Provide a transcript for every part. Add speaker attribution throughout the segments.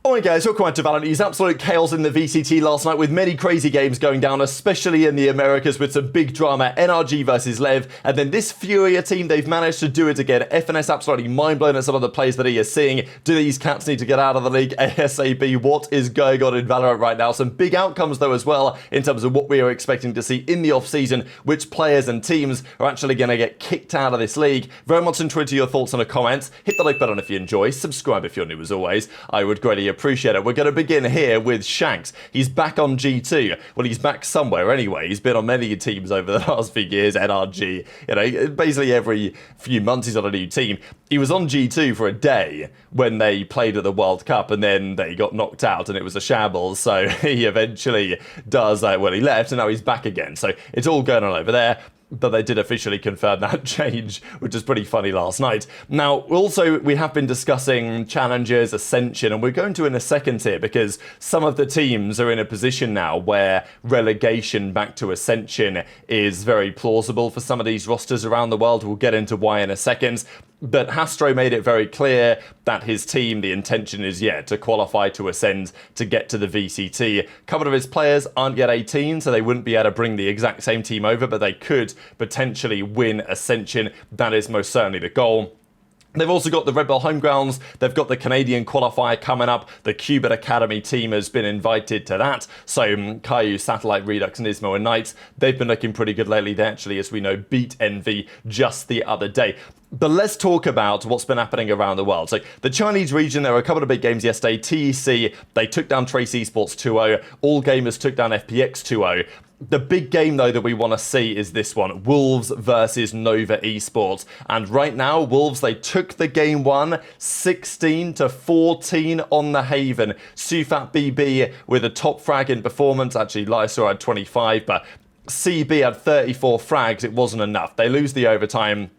Speaker 1: Alright guys, welcome back to VALORANT. It was absolute chaos in the VCT last night with many crazy games going down, especially in the Americas with some big drama, NRG versus Lev, and then this FURIA team, they've managed to do it again. FNS absolutely mind-blown at some of the plays that he is seeing. Do these cats need to get out of the league ASAP? What is going on in VALORANT right now? Some big outcomes though as well in terms of what we are expecting to see in the off-season, which players and teams are actually going to get kicked out of this league. Very much into your thoughts in the comments. Hit the like button if you enjoy, subscribe if you're new as always. I would greatly appreciate it. We're going to begin here with Shanks. He's back on G2. Well, he's back somewhere anyway. He's been on many teams over the last few years, NRG. You know, basically every few months he's on a new team. He was on G2 for a day when they played at the World Cup, and then they got knocked out and it was a shambles. So he eventually does, well, he left and now he's back again. So it's all going on over there. But they did officially confirm that change, which is pretty funny last night. Now, also, we have been discussing challenges, ascension, and we're going to in a second here because some of the teams are in a position now where relegation back to ascension is very plausible for some of these rosters around the world. We'll get into why in a second. But Hastro made it very clear that his team, the intention is, to qualify to ascend to get to the VCT. A couple of his players aren't yet 18, so they wouldn't be able to bring the exact same team over, but they could potentially win ascension. That is most certainly the goal. They've also got the Red Bull Homegrounds, they've got the Canadian qualifier coming up, the Cuban Academy team has been invited to that, so Caillou, Satellite, Redux, Nismo and Knights, they've been looking pretty good lately. They actually, as we know, beat Envy just the other day. But let's talk about what's been happening around the world. So the Chinese region, there were a couple of big games yesterday. TEC, they took down Trace Esports 2-0, All Gamers took down FPX 2-0. The big game, though, that we want to see is this one, Wolves versus Nova Esports. And right now, Wolves, they took the game one, 16-14 on the Haven. Sufat BB with a top frag in performance. Actually, Lysor had 25, but CB had 34 frags. It wasn't enough. They lose the overtime.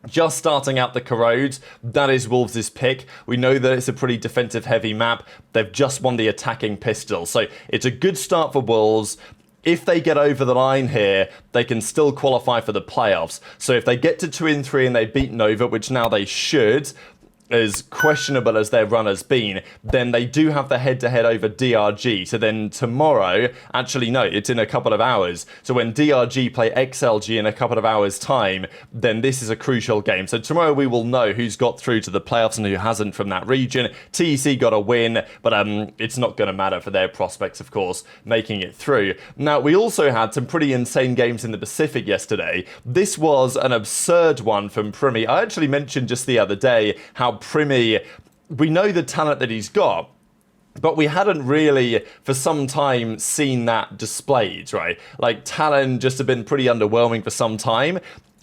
Speaker 1: Just starting out the Corrodes, that is Wolves' pick. We know that it's a pretty defensive-heavy map. They've just won the attacking pistol. So it's a good start for Wolves. If they get over the line here, they can still qualify for the playoffs. So if they get to 2-3 and they beat Nova, which now they should, as questionable as their run has been, then they do have the head-to-head over DRG. So then tomorrow, actually no, it's in a couple of hours. So when DRG play XLG in a couple of hours' time, then this is a crucial game. So tomorrow we will know who's got through to the playoffs and who hasn't from that region. TEC got a win, but it's not going to matter for their prospects, of course, making it through. Now, we also had some pretty insane games in the Pacific yesterday. This was an absurd one from Primi. I actually mentioned just the other day how Primi, we know the talent that he's got, but we hadn't really, for some time, seen that displayed, right? Like, talent just had been pretty underwhelming for some time.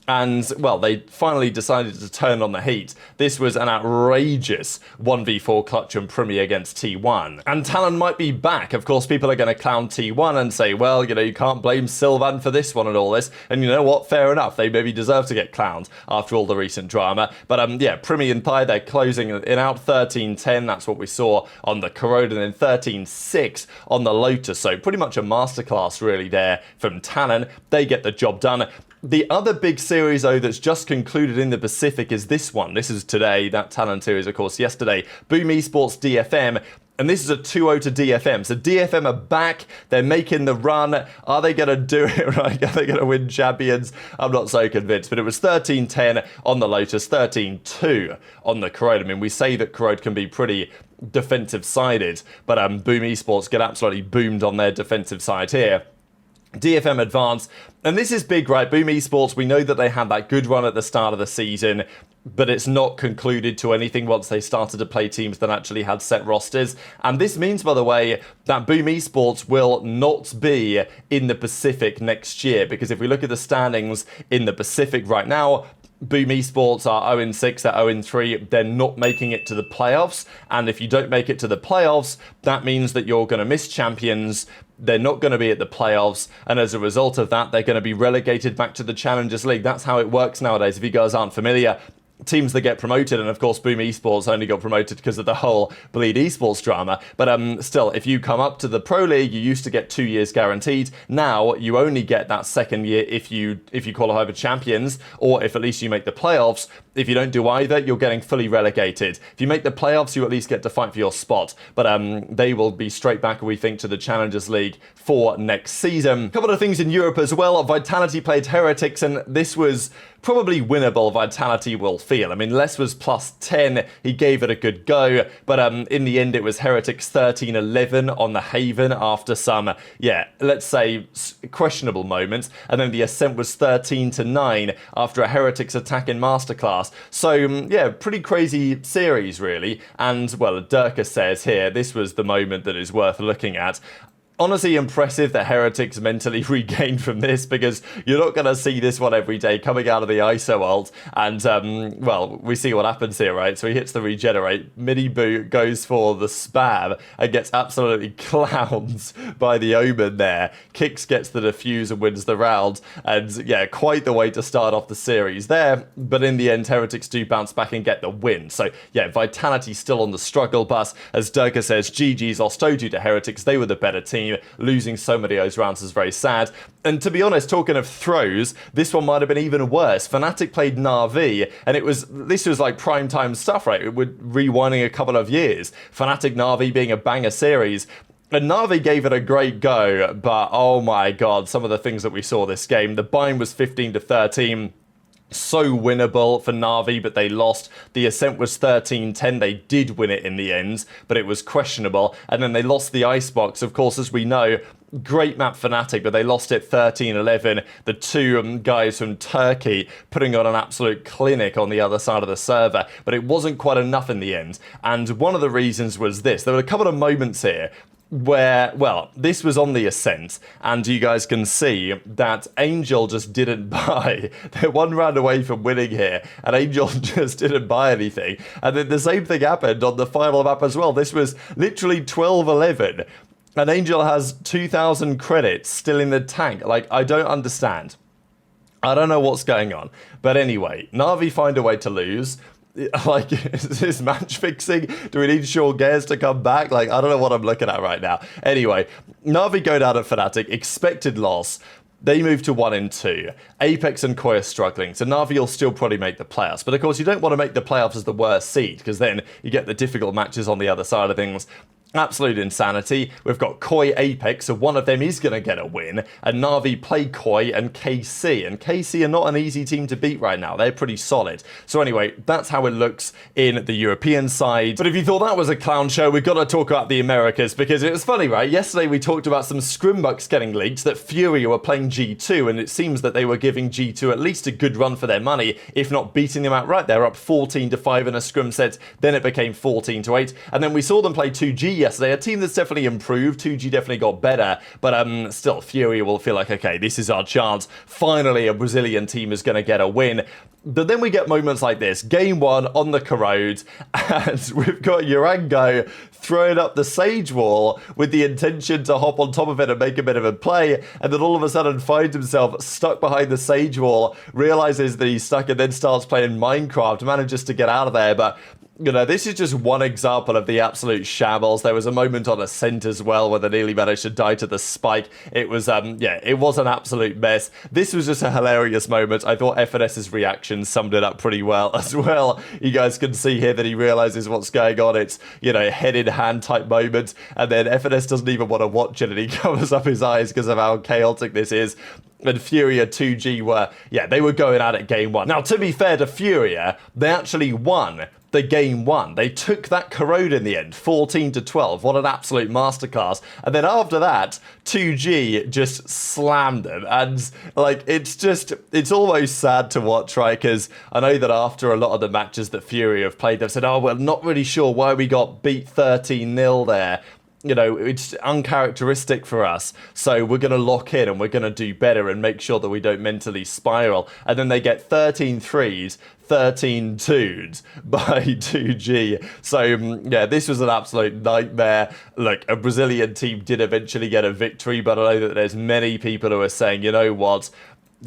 Speaker 1: And, well, they finally decided to turn on the heat. This was an outrageous 1v4 clutch from Primi against T1. And Talon might be back. Of course, people are going to clown T1 and say, well, you know, you can't blame Sylvan for this one and all this. And you know what? Fair enough. They maybe deserve to get clowned after all the recent drama. But, yeah, Primi and Thai, they're closing in out 13-10. That's what we saw on the Corrode, and then 13-6 on the Lotus. So pretty much a masterclass, really, there from Talon. They get the job done. The other big series, though, that's just concluded in the Pacific is this one. This is today. That Talon series, of course, yesterday. Boom Esports DFM. And this is a 2-0 to DFM. So DFM are back. They're making the run. Are they going to do it right? Are they going to win champions? I'm not so convinced. But it was 13-10 on the Lotus, 13-2 on the Corrode. I mean, we say that Corrode can be pretty defensive-sided. But Boom Esports get absolutely boomed on their defensive side here. DFM advance, and this is big, right? Boom Esports, we know that they had that good run at the start of the season, but it's not concluded to anything once they started to play teams that actually had set rosters. And this means, by the way, that Boom Esports will not be in the Pacific next year, because if we look at the standings in the Pacific right now, Boom Esports are 0-6, they're 0-3, they're not making it to the playoffs, and if you don't make it to the playoffs, that means that you're going to miss champions, they're not going to be at the playoffs, and as a result of that, they're going to be relegated back to the Challengers League. That's how it works nowadays, if you guys aren't familiar. teams that get promoted, and of course Boom Esports only got promoted because of the whole Bleed Esports drama, but still, if you come up to the Pro League, you used to get 2 years guaranteed. Now you only get that second year if you qualify for champions, or if at least you make the playoffs. If you don't do either, you're getting fully relegated. If you make the playoffs, you at least get to fight for your spot, but they will be straight back, we think, to the Challengers League for next season. A couple of things in Europe as well. Vitality played Heretics, and this was probably winnable. Vitality will feel. I mean, Les was plus 10. He gave it a good go, but in the end, it was Heretics 13-11 on the Haven after some, let's say, questionable moments. And then the Ascent was 13-9 after a Heretics attack in Masterclass. So, pretty crazy series, really. And, well, Durka says here, this was the moment that is worth looking at. Honestly impressive that Heretics mentally regained from this, because you're not going to see this one every day coming out of the ISO ult. And, well, we see what happens here, right? So he hits the regenerate. Mini Boot goes for the spam and gets absolutely clowns by the Omen there. Kicks gets the defuse and wins the round. And, quite the way to start off the series there. But in the end, Heretics do bounce back and get the win. So, Vitality still on the struggle bus. As Durka says, GG's lost 0-2 to Heretics. They were the better team. Losing so many of those rounds is very sad. And to be honest, talking of throws, this one might have been even worse. Fnatic played Na'Vi, and this was like prime time stuff, right? We're rewinding a couple of years. Fnatic Na'Vi being a banger series. And Na'Vi gave it a great go, but oh my god, some of the things that we saw this game. The bind was 15-13. So winnable for Na'Vi, but they lost. The Ascent was 13-10. They did win it in the end, but it was questionable. And then they lost the Icebox, of course, as we know. Great map Fnatic, but they lost it 13-11. The two guys from Turkey putting on an absolute clinic on the other side of the server, but it wasn't quite enough in the end. And one of the reasons was this. There were a couple of moments here where, well, this was on the Ascent, and you guys can see that Angel just didn't buy. They're one round away from winning here, and Angel just didn't buy anything. And then the same thing happened on the final map as well. This was literally 12-11, and Angel has 2,000 credits still in the tank. Like, I don't understand. I don't know what's going on. But anyway, Na'Vi find a way to lose. Like, is this match fixing? Do we need Sean Gares to come back? Like, I don't know what I'm looking at right now. Anyway, Na'Vi go down at Fnatic, expected loss. They move to 1-2. Apex and Koi are struggling, so Na'Vi will still probably make the playoffs. But of course, you don't want to make the playoffs as the worst seed, because then you get the difficult matches on the other side of things. Absolute insanity. We've got Koi Apex, so one of them is going to get a win. And Na'Vi play Koi and KC. And KC are not an easy team to beat right now. They're pretty solid. So anyway, that's how it looks in the European side. But if you thought that was a clown show, we've got to talk about the Americas, because it was funny, right? Yesterday we talked about some scrimbucks getting leaked, that FURIA were playing G2, and it seems that they were giving G2 at least a good run for their money, if not beating them outright. They're up 14-5 in a scrim set. Then it became 14-8. And then we saw them play 2G yesterday, a team that's definitely improved. 2G definitely got better, but still, FURIA will feel like, okay, this is our chance. Finally, a Brazilian team is going to get a win. But then we get moments like this. Game 1 on the Corrode, and we've got Urango throwing up the Sage Wall with the intention to hop on top of it and make a bit of a play, and then all of a sudden finds himself stuck behind the Sage Wall, realizes that he's stuck, and then starts playing Minecraft, manages to get out of there. But you know, this is just one example of the absolute shambles. There was a moment on Ascent as well where they nearly managed to die to the spike. It was, it was an absolute mess. This was just a hilarious moment. I thought FNS's reaction summed it up pretty well as well. You guys can see here that he realizes what's going on. It's, you know, head in hand type moment. And then FNS doesn't even want to watch it, and he covers up his eyes because of how chaotic this is. And FURIA 2G were, they were going at it game 1. Now, to be fair to FURIA, they actually won the game 1. They took that Corrode in the end, 14-12. What an absolute masterclass. And then after that, 2G just slammed them. And like, it's almost sad to watch, right? Because I know that after a lot of the matches that FURIA have played, they've said, oh, we're not really sure why we got beat 13-0 there. You know, it's uncharacteristic for us, so we're going to lock in and we're going to do better and make sure that we don't mentally spiral. And then they get 13 threes, 13 twos by 2G. So, this was an absolute nightmare. Look, a Brazilian team did eventually get a victory, but I know that there's many people who are saying, you know what,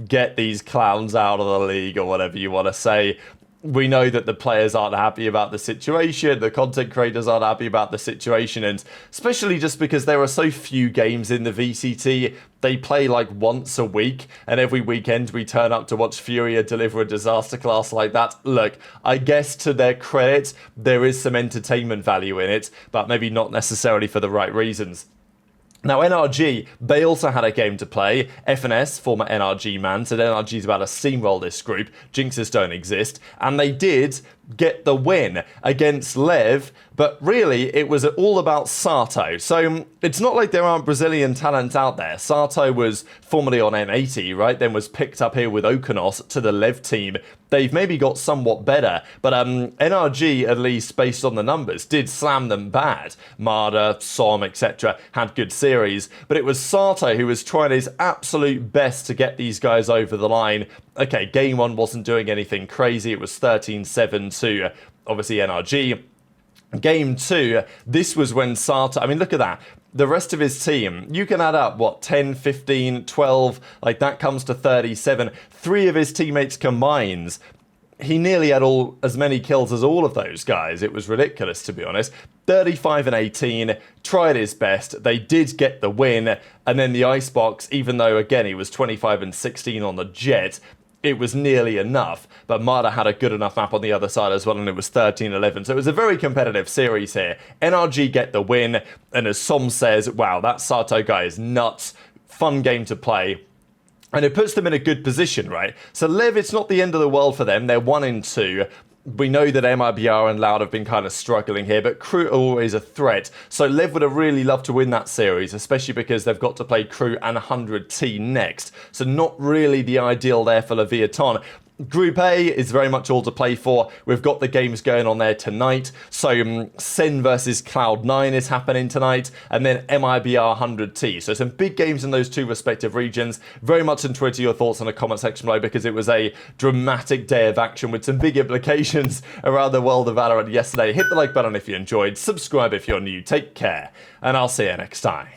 Speaker 1: get these clowns out of the league, or whatever you want to say. we know that the players aren't happy about the situation, the content creators aren't happy about the situation, and especially just because there are so few games in the VCT, they play like once a week, and every weekend we turn up to watch FURIA deliver a disaster class like that. Look, I guess to their credit, there is some entertainment value in it, but maybe not necessarily for the right reasons. Now, NRG, they also had a game to play. FNS, former NRG man, said NRG's about to steamroll this group. Jinxes don't exist. And they did get the win against Lev, but really it was all about Sato. So it's not like there aren't Brazilian talent out there. Sato was formerly on M80, right? Then was picked up here with Okonos to the Lev team. They've maybe got somewhat better, but NRG, at least based on the numbers, did slam them bad. Marder, Som, etc. had good series, but it was Sato who was trying his absolute best to get these guys over the line. Okay, game 1 wasn't doing anything crazy. It was 13-7 to, obviously, NRG. Game 2, this was when Sato, I mean, look at that. The rest of his team, you can add up, what, 10, 15, 12, like that comes to 37. 3 of his teammates combined, he nearly had as many kills as all of those guys. It was ridiculous, to be honest. 35-18, tried his best. They did get the win. And then the Icebox, even though, again, he was 25-16 on the Jet, it was nearly enough, but Marder had a good enough map on the other side as well, and it was 13-11. So it was a very competitive series here. NRG get the win, and as Som says, wow, that Sato guy is nuts. Fun game to play. And it puts them in a good position, right? So Lev, it's not the end of the world for them. They're 1-2. We know that MIBR and Loud have been kind of struggling here, but Crew are always a threat. So Lev would have really loved to win that series, especially because they've got to play Crew and 100T next. So not really the ideal there for Leviathan. Group A is very much all to play for. We've got the games going on there tonight. So Sen versus Cloud9 is happening tonight, and then MIBR 100T. So some big games in those 2 respective regions. Very much enjoyed your thoughts in the comment section below, because it was a dramatic day of action with some big implications around the world of Valorant yesterday. Hit the like button if you enjoyed. Subscribe if you're new. Take care, and I'll see you next time.